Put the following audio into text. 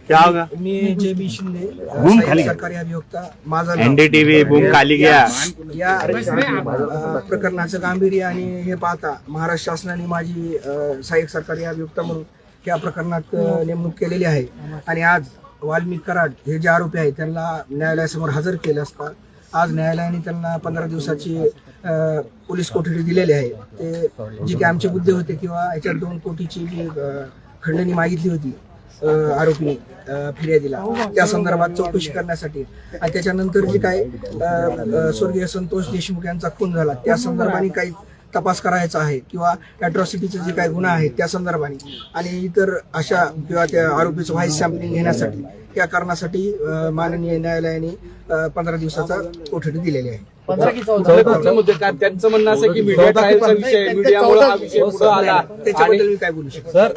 क्या होगा? मी JB Shinde boom खाली सरकारी अभियोक्ता माझा NDTV बूम खाली गया। या प्रकरणाचं गांभीर्य आणि हे पाहता महाराष्ट्र शासनाने माझी सहाय्यक सरकारी अभियोक्ता म्हणून या प्रकरणात नेमणूक केलेली आहे आणि आज वाल्मिक कराड हे जे आरोपी आहेत त्यांना न्यायालयासमोर हजर केले असता आज न्यायालयाने त्यांना 15 दिवसाची पोलीस कोठडी दिलेली आहे। ते जी काही आमचे मुद्दे होते किंवा याच्यात 2 कोटीची जी खंडणी मागितली होती आरोपीने फिर्यादीला त्या संदर्भात चौकशी करण्यासाठी आणि त्याच्यानंतर जे काय स्वर्गीय संतोष देशमुख यांचा खून झाला त्या संदर्भाने काही तपास करायचा आहे किंवा अॅट्रॉसिटीचे जे काही गुन्हा आहेत त्या संदर्भाने आणि इतर अशा किंवा त्या आरोपीचं व्हाईस सॅम्पलिंग घेण्यासाठी या कारणासाठी माननीय न्यायालयाने 15 दिवसाचा कोठडी दिलेली आहे। त्यांचं म्हणणं असं की मीडिया ट्रायलचा विषय मीडियामुळे हा विषय पुढे आला त्याच्याबद्दल मी काय बोलू शकतो?